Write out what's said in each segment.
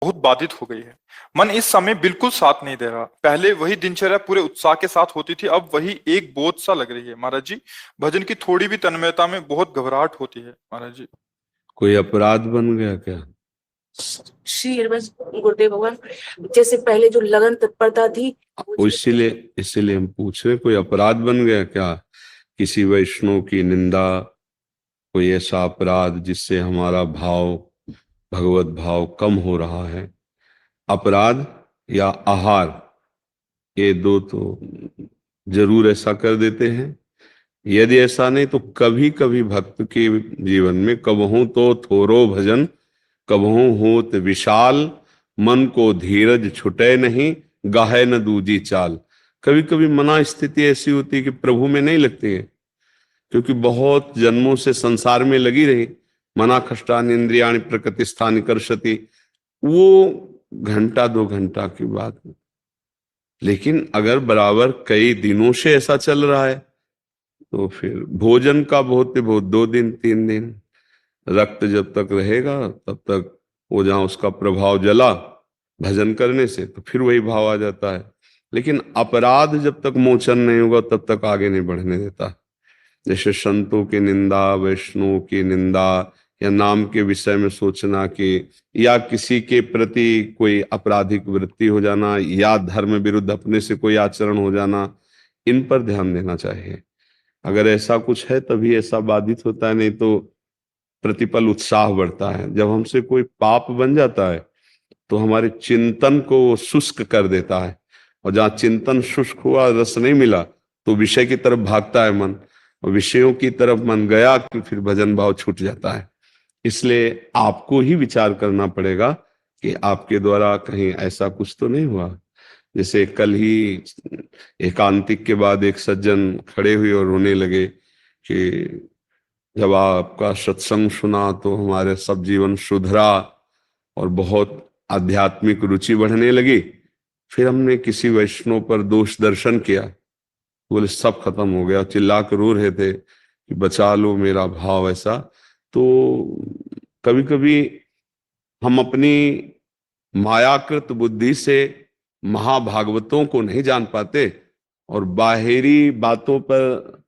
बहुत बाधित हो गई है। मन इस समय बिल्कुल साथ नहीं दे रहा। पहले वही दिनचर्या पूरे उत्साह के साथ होती थी, अब वही एक बोझ सा लग रही है महाराज जी। भजन की थोड़ी भी तन्मयता में बहुत घबराहट होती है महाराज जी। कोई अपराध बन गया क्या? श्री बस गुरुदेव भगवान, जैसे पहले जो लगन तत्परता थी इसीलिए इसीलिए हम पूछ रहे, कोई अपराध बन गया क्या? किसी वैष्णव की निंदा, कोई ऐसा अपराध जिससे हमारा भाव, भगवत भाव कम हो रहा है? अपराध या आहार, ये दो तो जरूर ऐसा कर देते हैं। यदि ऐसा नहीं तो कभी कभी भक्त के जीवन में कबहू तो थोरो भजन, कबहू होत विशाल, मन को धीरज छुटे नहीं, गाहे न दूजी चाल। कभी कभी मना स्थिति ऐसी होती है कि प्रभु में नहीं लगती है, क्योंकि बहुत जन्मों से संसार में लगी रही। मना खष्टानि इंद्रियाणि प्रकृतिस्थानि कर्षति, वो घंटा दो घंटा की बात। लेकिन अगर बराबर कई दिनों से ऐसा चल रहा है तो फिर भोजन का बहुत बहुत 2 दिन 3 दिन, रक्त जब तक रहेगा तब तक वो जहां उसका प्रभाव जला भजन करने से, तो फिर वही भाव आ जाता है। लेकिन अपराध जब तक मोचन नहीं होगा तब तक आगे नहीं बढ़ने देता। जैसे संतों की निंदा, वैष्णव की निंदा, या नाम के विषय में सोचना कि, या किसी के प्रति कोई आपराधिक वृत्ति हो जाना, या धर्म विरुद्ध अपने से कोई आचरण हो जाना, इन पर ध्यान देना चाहिए। अगर ऐसा कुछ है तभी ऐसा बाधित होता है, नहीं तो प्रतिपल उत्साह बढ़ता है। जब हमसे कोई पाप बन जाता है तो हमारे चिंतन को शुष्क कर देता है, और जहाँ चिंतन शुष्क हुआ, रस नहीं मिला, तो विषय की तरफ भागता है मन, और विषयों की तरफ मन गया कि फिर भजन भाव छूट जाता है। इसलिए आपको ही विचार करना पड़ेगा कि आपके द्वारा कहीं ऐसा कुछ तो नहीं हुआ। जैसे कल ही एकांतिक के बाद एक सज्जन खड़े हुए और रोने लगे कि जब आपका सत्संग सुना तो हमारे सब जीवन सुधरा और बहुत आध्यात्मिक रुचि बढ़ने लगी। फिर हमने किसी वैष्णव पर दोष दर्शन किया, बोले सब खत्म हो गया, चिल्ला कर रो रहे थे कि बचा लो मेरा भाव। ऐसा तो कभी कभी हम अपनी मायाकृत बुद्धि से महाभागवतों को नहीं जान पाते, और बाहरी बातों पर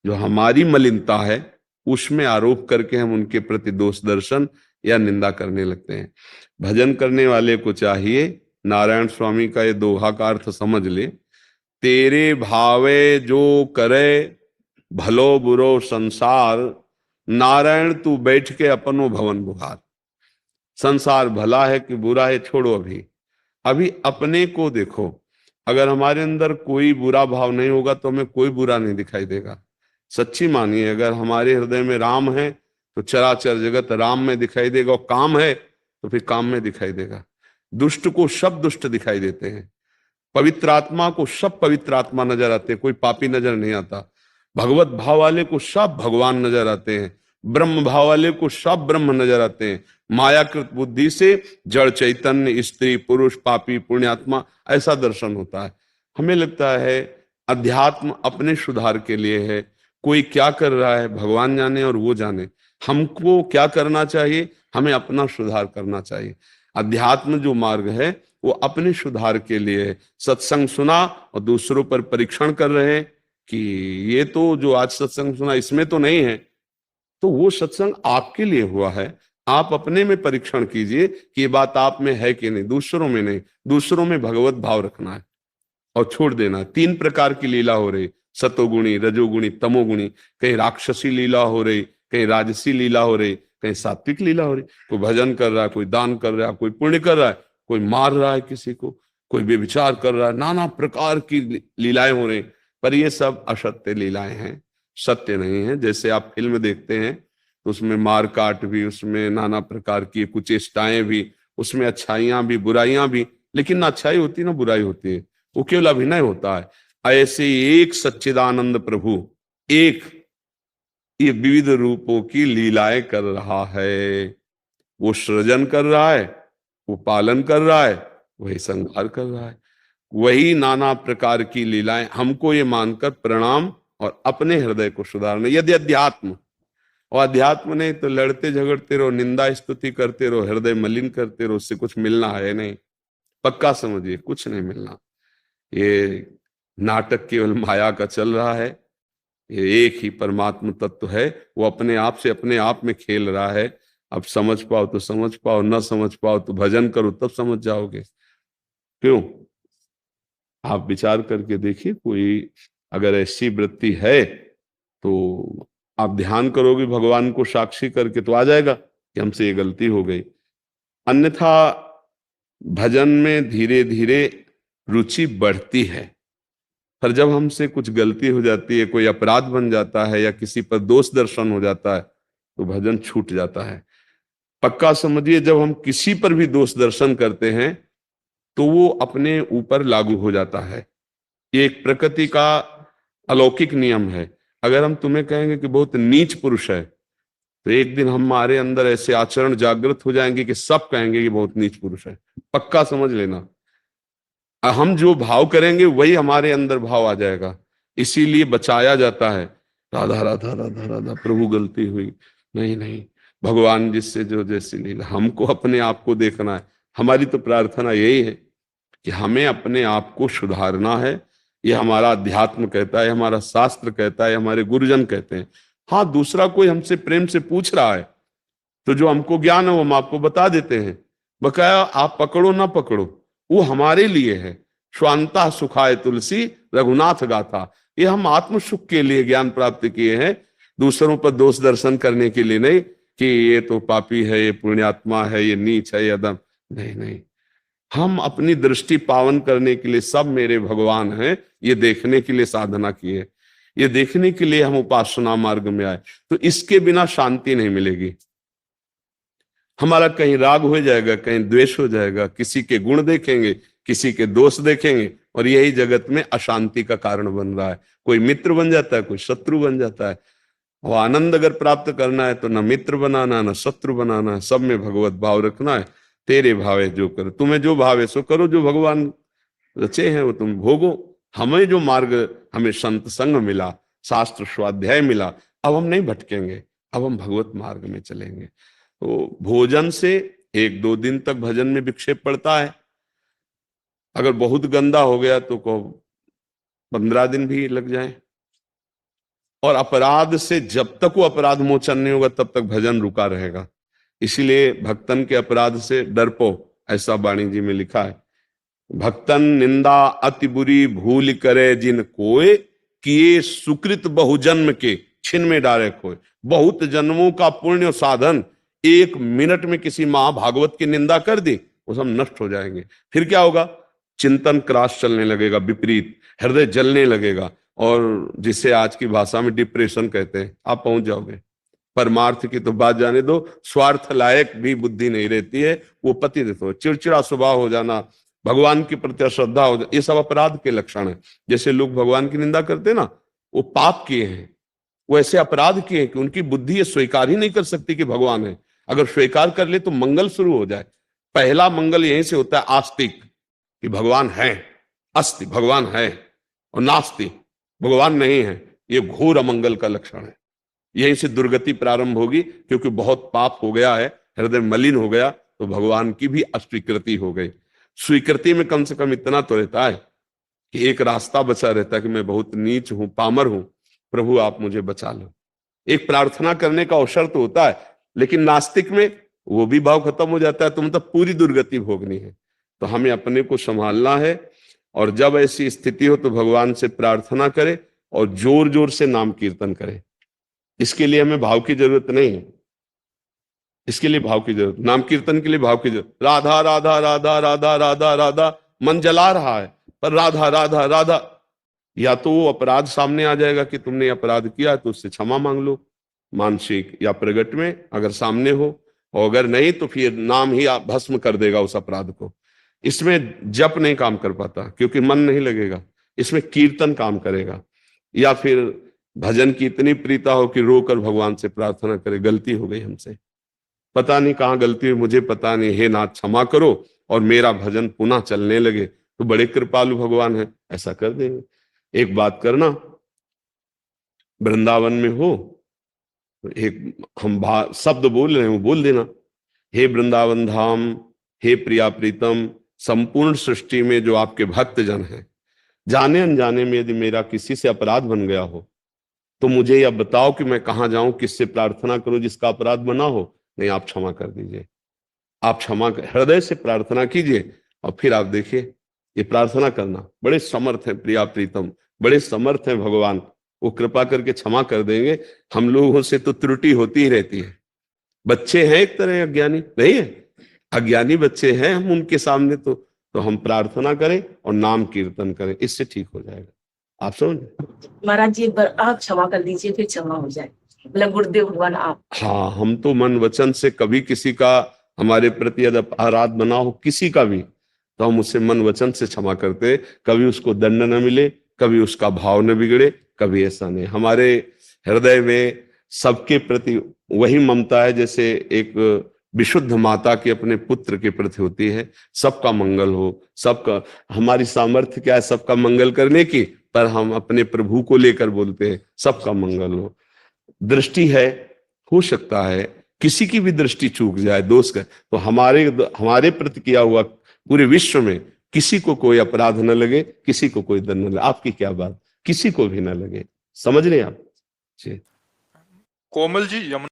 जो हमारी मलिनता है उसमें आरोप करके हम उनके प्रति दोष दर्शन या निंदा करने लगते हैं। भजन करने वाले को चाहिए, नारायण स्वामी का ये दोहा का अर्थ समझ ले, तेरे भावे जो करे भलो बुरो संसार, नारायण तू बैठ के अपनो भवन बुहार। संसार भला है कि बुरा है छोड़ो, अभी अभी अपने को देखो। अगर हमारे अंदर कोई बुरा भाव नहीं होगा तो हमें कोई बुरा नहीं दिखाई देगा। सच्ची मानिए, अगर हमारे हृदय में राम है तो चराचर जगत राम में दिखाई देगा, और काम है तो फिर काम में दिखाई देगा। दुष्ट को सब दुष्ट दिखाई देते हैं, पवित्र आत्मा को सब पवित्र आत्मा नजर आते हैं, कोई पापी नजर नहीं आता। भगवत भाव वाले को सब भगवान नजर आते हैं, ब्रह्म भाव वाले को सब ब्रह्म नजर आते हैं। मायाकृत बुद्धि से जड़ चैतन्य, स्त्री पुरुष, पापी पुण्यात्मा, ऐसा दर्शन होता है। हमें लगता है अध्यात्म अपने सुधार के लिए है। कोई क्या कर रहा है भगवान जाने और वो जाने, हमको क्या करना चाहिए, हमें अपना सुधार करना चाहिए। अध्यात्म जो मार्ग है वो अपने सुधार के लिए है। सत्संग सुना और दूसरों पर परीक्षण कर रहे हैं कि ये तो जो आज सत्संग सुना इसमें तो नहीं है, तो वो सत्संग आपके लिए हुआ है। आप अपने में परीक्षण कीजिए कि ये बात आप में है कि नहीं, दूसरों में नहीं। दूसरों में भगवत भाव रखना है और छोड़ देना। 3 प्रकार की लीला हो रही, सतोगुणी, रजोगुणी, तमोगुणी। कहीं राक्षसी लीला हो रही, कहीं राजसी लीला हो रही, कहीं सात्विक लीला हो रही। कोई भजन कर रहा है, कोई दान कर रहा है, कोई पुण्य कर रहा है, कोई मार रहा है किसी को, कोई व्यभिचार कर रहा है। नाना प्रकार की लीलाएं हो रही, पर ये सब असत्य लीलाएं हैं, सत्य नहीं है। जैसे आप फिल्म देखते हैं तो उसमें मार काट भी, उसमें नाना प्रकार की कुचेष्टाएं भी, उसमें अच्छाइयां भी बुराइयां भी, लेकिन ना अच्छाई होती ना बुराई होती है, वो केवल अभिनय होता है। ऐसे एक सच्चिदानंद प्रभु एक ये विविध रूपों की लीलाएं कर रहा है। वो सृजन कर रहा है, वो पालन कर रहा है, वही संहार कर रहा है। वही नाना प्रकार की लीलाएं। हमको ये मानकर प्रणाम और अपने हृदय को सुधारना। यदि अध्यात्म और अध्यात्म नहीं तो लड़ते झगड़ते रहो, निंदा स्तुति करते रहो, हृदय मलिन करते रहो, उससे कुछ मिलना है नहीं। पक्का समझिए, कुछ नहीं मिलना। ये नाटक केवल माया का चल रहा है। ये एक ही परमात्म तत्व है, वो अपने आप से अपने आप में खेल रहा है। अब समझ पाओ तो समझ पाओ, न समझ पाओ तो भजन करो, तब समझ जाओगे। क्यों? आप विचार करके देखिए, कोई अगर ऐसी वृत्ति है तो आप ध्यान करोगे भगवान को साक्षी करके, तो आ जाएगा कि हमसे ये गलती हो गई। अन्यथा भजन में धीरे धीरे रुचि बढ़ती है, पर जब हमसे कुछ गलती हो जाती है, कोई अपराध बन जाता है या किसी पर दोष दर्शन हो जाता है, तो भजन छूट जाता है। पक्का समझिए, जब हम किसी पर भी दोष दर्शन करते हैं तो वो अपने ऊपर लागू हो जाता है। ये एक प्रकृति का अलौकिक नियम है। अगर हम तुम्हें कहेंगे कि बहुत नीच पुरुष है, तो एक दिन हमारे अंदर ऐसे आचरण जागृत हो जाएंगे कि सब कहेंगे कि बहुत नीच पुरुष है। पक्का समझ लेना, हम जो भाव करेंगे वही हमारे अंदर भाव आ जाएगा। इसीलिए बचाया जाता है, राधा राधा राधा राधा, प्रभु गलती हुई, नहीं नहीं, भगवान जिससे जो जैसी लीला। हमको अपने आप को देखना है। हमारी तो प्रार्थना यही है कि हमें अपने आप को सुधारना है। ये हमारा अध्यात्म कहता है, हमारा शास्त्र कहता है, हमारे गुरुजन कहते हैं। हाँ, दूसरा कोई हमसे प्रेम से पूछ रहा है तो जो हमको ज्ञान है वो हम आपको बता देते हैं। बकाया आप पकड़ो ना पकड़ो, वो हमारे लिए है। स्वांता सुखाय तुलसी रघुनाथ गाथा, ये हम आत्म सुख के लिए ज्ञान प्राप्त किए हैं, दूसरों पर दोष दर्शन करने के लिए नहीं कि ये तो पापी है, ये पुण्यात्मा है, ये नीच है, ये अदम। नहीं नहीं, हम अपनी दृष्टि पावन करने के लिए सब मेरे भगवान हैं, ये देखने के लिए साधना किए, ये देखने के लिए हम उपासना मार्ग में आए। तो इसके बिना शांति नहीं मिलेगी। हमारा कहीं राग हो जाएगा, कहीं द्वेष हो जाएगा, किसी के गुण देखेंगे, किसी के दोष देखेंगे, और यही जगत में अशांति का कारण बन रहा है। कोई मित्र बन जाता है, कोई शत्रु बन जाता है। और आनंद अगर प्राप्त करना है तो न मित्र बनाना, न शत्रु बनाना, सब में भगवत भाव रखना है। तेरे भावे जो कर, तुम्हें जो भावे सो करो, जो भगवान रचे हैं वो तुम भोगो। हमें जो मार्ग, हमें संत संग मिला, शास्त्र स्वाध्याय मिला, अब हम नहीं भटकेंगे, अब हम भगवत मार्ग में चलेंगे। तो भोजन से 1-2 दिन तक भजन में विक्षेप पड़ता है। अगर बहुत गंदा हो गया तो 15 दिन भी लग जाए। और अपराध से जब तक वो अपराध मोचन नहीं होगा तब तक भजन रुका रहेगा। इसीलिए भक्तन के अपराध से डर पो, ऐसा वाणी जी में लिखा है। भक्तन निंदा अति बुरी भूल करे जिन कोय, किए सुकृत बहुजन्म के छिन में डारे खोए। बहुत जन्मों का पुण्य साधन 1 मिनट में किसी महाभागवत की निंदा कर दी, वो सब नष्ट हो जाएंगे। फिर क्या होगा? चिंतन क्रॉस चलने लगेगा, विपरीत, हृदय जलने लगेगा, और जिसे आज की भाषा में डिप्रेशन कहते हैं, आप पहुंच जाओगे। परमार्थ की तो बात जाने दो, स्वार्थ लायक भी बुद्धि नहीं रहती है, वो पति देते हो, चिड़चिड़ा स्वभाव हो जाना, भगवान के प्रति अश्रद्धा हो जाना, ये सब अपराध के लक्षण है। जैसे लोग भगवान की निंदा करते हैं ना, वो पाप किए हैं, वो ऐसे अपराध किए कि उनकी बुद्धि ये स्वीकार ही नहीं कर सकती कि भगवान है। अगर स्वीकार कर ले तो मंगल शुरू हो जाए। पहला मंगल यहीं से होता है, आस्तिक कि भगवान है, अस्ति भगवान है, और नास्ति भगवान नहीं है, ये घोर अमंगल का लक्षण है। यहीं से दुर्गति प्रारंभ होगी, क्योंकि बहुत पाप हो गया है, हृदय मलिन हो गया, तो भगवान की भी अस्वीकृति हो गई। स्वीकृति में कम से कम इतना तो रहता है कि एक रास्ता बचा रहता है कि मैं बहुत नीच हूं, पामर हूं, प्रभु आप मुझे बचा लो। एक प्रार्थना करने का अवसर तो होता है, लेकिन नास्तिक में वो भी भाव खत्म हो जाता है, तो मतलब पूरी दुर्गति भोगनी है। तो हमें अपने को संभालना है, और जब ऐसी स्थिति हो तो भगवान से प्रार्थना करे और जोर जोर से नाम कीर्तन करे। इसके लिए हमें भाव की जरूरत नहीं है, इसके लिए भाव की जरूरत, नाम कीर्तन के लिए भाव की जरूरत। राधा राधा राधा राधा राधा राधा मन जला रहा है, पर राधा राधा राधा, या तो वो अपराध सामने आ जाएगा कि तुमने अपराध किया, तो उससे क्षमा मांग लो, मानसिक या प्रगट में अगर सामने हो, और अगर नहीं तो फिर नाम ही भस्म कर देगा उस अपराध को। इसमें जप नहीं काम कर पाता क्योंकि मन नहीं लगेगा, इसमें कीर्तन काम करेगा। या फिर भजन की इतनी प्रीता हो कि रोकर भगवान से प्रार्थना करे, गलती हो गई हमसे, पता नहीं कहाँ गलती हुई, मुझे पता नहीं, हे नाथ क्षमा करो, और मेरा भजन पुनः चलने लगे, तो बड़े कृपालु भगवान है, ऐसा कर देंगे। एक बात करना, वृंदावन में हो एक हम शब्द बोल रहे हैं वो बोल देना। हे वृंदावन धाम, हे प्रिया प्रीतम, संपूर्ण सृष्टि में जो आपके भक्त जन हैं, जाने अनजाने में यदि मेरा किसी से अपराध बन गया हो तो मुझे यह बताओ कि मैं कहाँ जाऊं, किससे प्रार्थना करूं जिसका अपराध बना हो। नहीं, आप क्षमा कर दीजिए, आप हृदय से प्रार्थना कीजिए। और फिर आप देखिए, ये प्रार्थना करना, बड़े समर्थ हैं प्रिया प्रीतम, बड़े समर्थ हैं भगवान, वो कृपा करके क्षमा कर देंगे। हम लोगों से तो त्रुटि होती ही रहती है, बच्चे हैं एक तरह अज्ञानी, नहीं है, अज्ञानी बच्चे हैं हम उनके सामने, तो हम प्रार्थना करें और नाम कीर्तन करें, इससे ठीक हो जाएगा। आप समझ? महाराज जी, एक बार आप क्षमा कर दीजिए, फिर क्षमा हो जाए, मतलब गुरुदेव भगवान आप। हाँ, हम तो मन वचन से कभी किसी का हमारे प्रति यदि अपराध बना हो किसी का भी, तो हम उसे मन वचन से क्षमा करते, कभी उसको दंड न मिले, कभी उसका भाव न बिगड़े, कभी ऐसा नहीं। हमारे हृदय में सबके प्रति वही ममता है जैसे एक विशुद्ध माता की अपने पुत्र के प्रति होती है। सबका मंगल हो, सबका, हमारी सामर्थ्य क्या है सबका मंगल करने की, पर हम अपने प्रभु को लेकर बोलते हैं सबका मंगल हो। दृष्टि है, हो सकता है किसी की भी दृष्टि चूक जाए, दोष का, तो हमारे प्रति किया हुआ पूरे विश्व में किसी को कोई अपराध न लगे, किसी को कोई दंड न लगे। आपकी क्या बात, किसी को भी न लगे, समझ रहे आप जी? कोमल जी, यमुना